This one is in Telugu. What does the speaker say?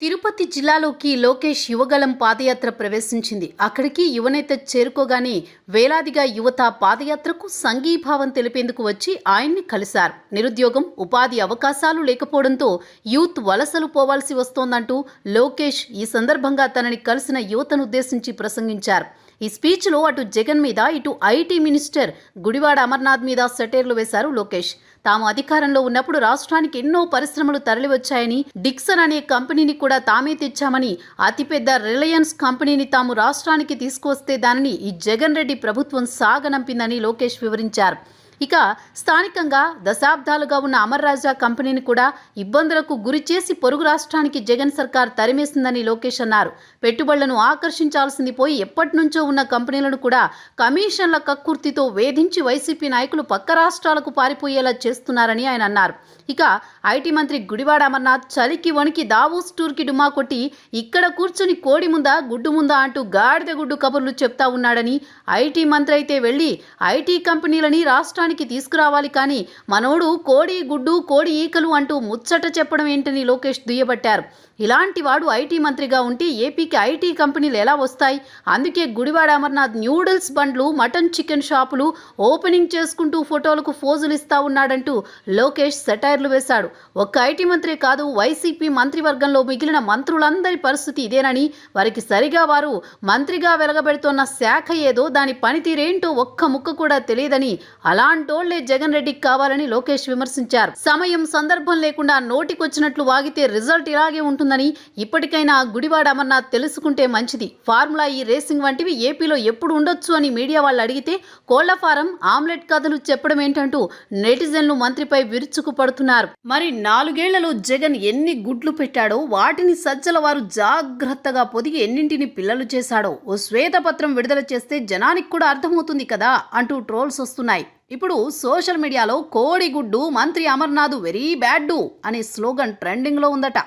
తిరుపతి జిల్లాలోకి లోకేష్ యువగళం పాదయాత్ర ప్రవేశించింది. అక్కడికి యువనేత చేరుకోగానే వేలాదిగా యువత పాదయాత్రకు సంఘీభావం తెలిపేందుకు వచ్చి ఆయన్ని కలిశారు. నిరుద్యోగం, ఉపాధి అవకాశాలు లేకపోవడంతో యూత్ వలసలు పోవాల్సి వస్తోందంటూ లోకేష్ ఈ సందర్భంగా తనని కలిసిన యువతను ఉద్దేశించి ప్రసంగించారు. ఈ స్పీచ్లో అటు జగన్ మీద, ఇటు ఐటీ మినిస్టర్ గుడివాడ అమర్నాథ్ మీద సెటైర్లు వేశారు లోకేష్. తాము అధికారంలో ఉన్నప్పుడు రాష్ట్రానికి ఎన్నో పరిశ్రమలు తరలివచ్చాయని, డిక్సన్ అనే కంపెనీని కూడా తామే తెచ్చామని, అతిపెద్ద రిలయన్స్ కంపెనీని తాము రాష్ట్రానికి తీసుకువస్తే దానిని ఈ జగన్ రెడ్డి ప్రభుత్వం సాగనంపిందని లోకేష్ వివరించారు. ఇక స్థానికంగా దశాబ్దాలుగా ఉన్న అమర్ రాజా కంపెనీని కూడా ఇబ్బందులకు గురి చేసి పొరుగు రాష్ట్రానికి జగన్ సర్కార్ తరిమేసిందని లోకేష్ అన్నారు. పెట్టుబడులను ఆకర్షించాల్సింది పోయి ఎప్పటి నుంచో ఉన్న కంపెనీలను కూడా కమిషన్ల కక్కుర్తితో వేధించి వైసీపీ నాయకులు పక్క రాష్ట్రాలకు పారిపోయేలా చేస్తున్నారని ఆయన అన్నారు. ఇక ఐటీ మంత్రి గుడివాడ అమర్నాథ్ చలికి వణికి దావోస్ టూర్కి డుమా కొట్టి ఇక్కడ కూర్చుని కోడి ముందా గుడ్డు ముందా అంటూ గాడిద గుడ్డు కబుర్లు చెప్తా ఉన్నాడని, ఐటీ మంత్రి అయితే వెళ్ళి ఐటీ కంపెనీలని రాష్ట్రానికి తీసుకురావాలి కానీ మనోడు కోడి గుడ్డు కోడి ఈకలు అంటూ ముచ్చట చెప్పడం ఏంటని లోకేష్ దుయ్యబట్టారు. ఇలాంటి వాడు ఐటీ మంత్రిగా ఉంటే ఏపీకి ఐటీ కంపెనీలు ఎలా వస్తాయి? అందుకే గుడివాడ అమర్నాథ్ న్యూడిల్స్ బండ్లు, మటన్ చికెన్ షాపులు ఓపెనింగ్ చేసుకుంటూ ఫోటోలకు ఫోజులు ఇస్తా ఉన్నాడంటూ లోకేష్ సెటైర్లు వేశాడు. ఒక్క ఐటీ మంత్రి కాదు, వైసీపీ మంత్రివర్గంలో మిగిలిన మంత్రులందరి పరిస్థితి ఇదేనని, వారికి సరిగా వారు మంత్రిగా వెలగబెడుతోన్న శాఖ ఏదో, దాని పనితీరేంటో ఒక్క ముక్క కూడా తెలియదని, అలాంటోళ్లే జగన్ రెడ్డికి కావాలని లోకేష్ విమర్శించారు. సమయం సందర్భం లేకుండా నోటికొచ్చినట్లు వాగితే రిజల్ట్ ఇలాగే ఉంటుందని, ఇప్పటికైనా గుడివాడ అమర్నాథ్ తెలుసుకుంటే మంచిది. ఫార్ములా ఈ రేసింగ్ వంటివి ఏపీలో ఎప్పుడు ఉండొచ్చు అని మీడియా వాళ్ళు అడిగితే కోళ్ల ఫారం, ఆమ్లెట్ కథలు చెప్పడం ఏంటంటూ నెటిజన్లు మంత్రిపై విరుచుకు పడుతున్నారు. మరి 4 ఏళ్లలో జగన్ ఎన్ని గుడ్లు పెట్టాడో, వాటిని సజ్జల వారు జాగ్రత్తగా పొదిగి ఎన్నింటిని పిల్లలు చేశాడో ఓ శ్వేతపత్రం విడుదల చేస్తే జనానికి కూడా అర్థమవుతుంది కదా అంటూ ట్రోల్స్ వస్తున్నాయి. ఇప్పుడు సోషల్ మీడియాలో కోడిగుడ్డు మంత్రి అమర్నాథ్ వెరీ బ్యాడ్ అనే స్లోగన్ ట్రెండింగ్లో ఉందట.